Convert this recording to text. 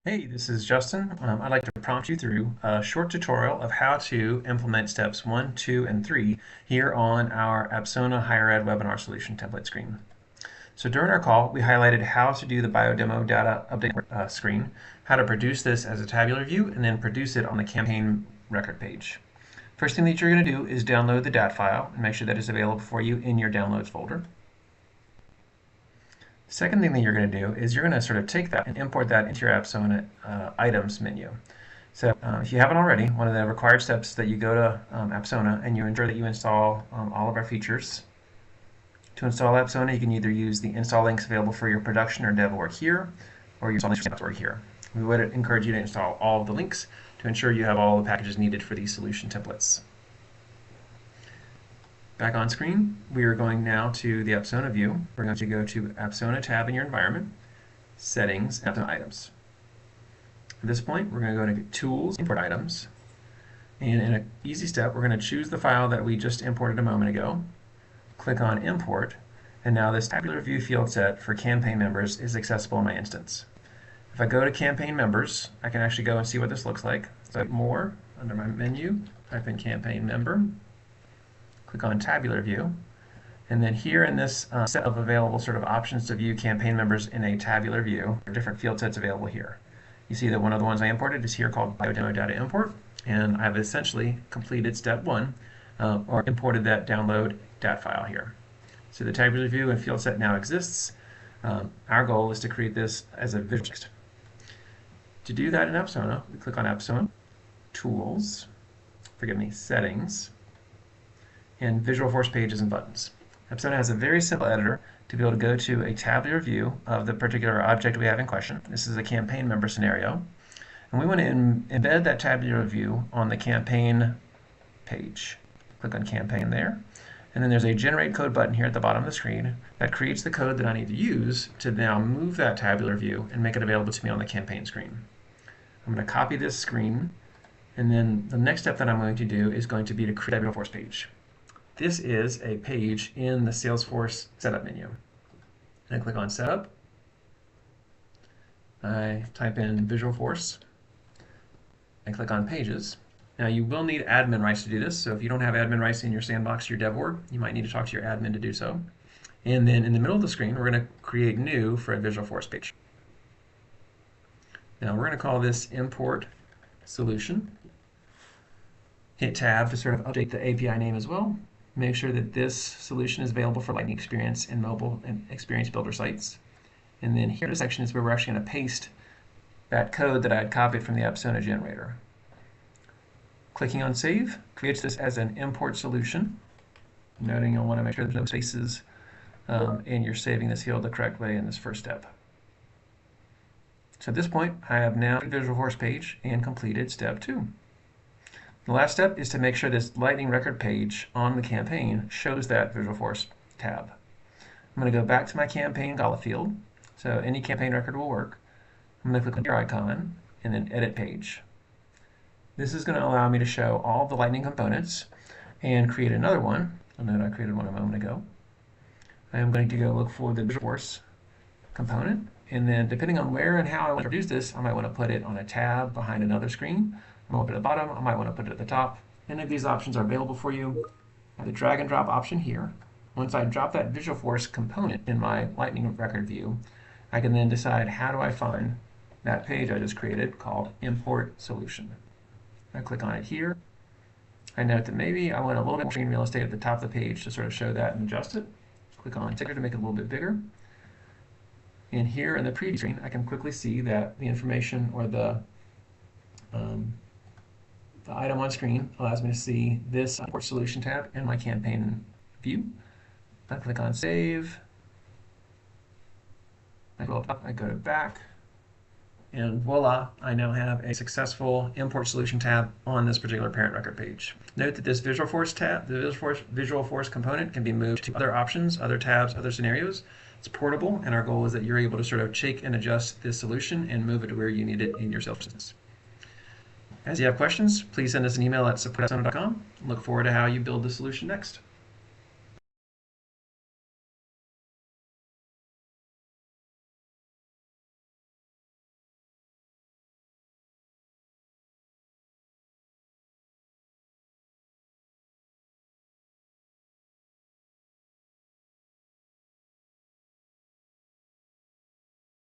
Hey, this is Justin. I'd like to prompt you through a short tutorial of how to implement steps 1, 2, and 3 here on our Apsona Higher Ed Webinar Solution template screen. So during our call, we highlighted how to do the biodemo data update screen, how to produce this as a tabular view, and then produce it on the campaign record page. First thing that you're going to do is download the DAT file and make sure that it's available for you in your downloads folder. Second thing that you're going to do is you're going to sort of take that and import that into your Apsona items menu. So if you haven't already, one of the required steps is that you go to Apsona and you ensure that you install all of our features. To install Apsona, you can either use the install links available for your production or dev org here, or your install org here. We would encourage you to install all of the links to ensure you have all the packages needed for these solution templates. Back on screen, we are going now to the Apsona view. We're going to go to Apsona tab in your environment, Settings, and Apsona Items. At this point, we're going to go to Tools, Import Items, and in an easy step, we're going to choose the file that we just imported a moment ago, click on Import, and now this tabular view field set for campaign members is accessible in my instance. If I go to campaign members, I can actually go and see what this looks like. So More, under my menu, type in campaign member, click on Tabular View, and then here in this set of available sort of options to view campaign members in a tabular view, there are different field sets available here. You see that one of the ones I imported is here called Biodemo Data Import, and I've essentially completed step 1, or imported that download DAT file here. So the tabular view and field set now exists. Our goal is to create this as a visual text. To do that in Apsona, we click on Apsona, Tools, Settings, and Visualforce pages and buttons. Apsona has a very simple editor to be able to go to a tabular view of the particular object we have in question. This is a campaign member scenario. And we want to embed that tabular view on the campaign page. Click on campaign there. And then there's a generate code button here at the bottom of the screen that creates the code that I need to use to now move that tabular view and make it available to me on the campaign screen. I'm going to copy this screen, and then the next step that I'm going to do is going to be to create a Visualforce page. This is a page in the Salesforce setup menu. I click on Setup. I type in Visualforce. I click on Pages. Now you will need admin rights to do this, so if you don't have admin rights in your sandbox, your dev org, you might need to talk to your admin to do so. And then in the middle of the screen, we're going to create new for a Visualforce page. Now we're going to call this Import Solution. Hit Tab to sort of update the API name as well. Make sure that this solution is available for Lightning Experience and mobile and Experience Builder sites. And then here in the section is where we're actually going to paste that code that I had copied from the Apsona generator. Clicking on Save creates this as an import solution. Noting you'll want to make sure there's no spaces and you're saving this field the correct way in this first step. So at this point, I have now a Visualforce page and completed step 2. The last step is to make sure this Lightning record page on the campaign shows that Visualforce tab. I'm going to go back to my campaign Gala field, so any campaign record will work. I'm going to click on your icon and then Edit Page. This is going to allow me to show all the Lightning components and create another one. I know I created one a moment ago. I am going to go look for the Visualforce component, and then depending on where and how I want to produce this, I might want to put it on a tab behind another screen. I might want to put it at the bottom, I might want to put it at the top. Any of these options are available for you. I have the drag and drop option here. Once I drop that Visualforce component in my Lightning record view, I can then decide how do I find that page I just created called Import Solution. I click on it here. I note that maybe I want a little bit more screen real estate at the top of the page to sort of show that and adjust it. Click on ticker to make it a little bit bigger. And here in the preview screen, I can quickly see that the information or the item on screen allows me to see this Import Solution tab in my campaign view. I click on Save. I go up, I go to Back, and voila, I now have a successful Import Solution tab on this particular parent record page. Note that this Visualforce tab, the Visualforce component, can be moved to other options, other tabs, other scenarios. It's portable, and our goal is that you're able to sort of shake and adjust this solution and move it to where you need it in your Salesforce business. As you have questions, please send us an email at support@apsona.com. Look forward to how you build the solution next.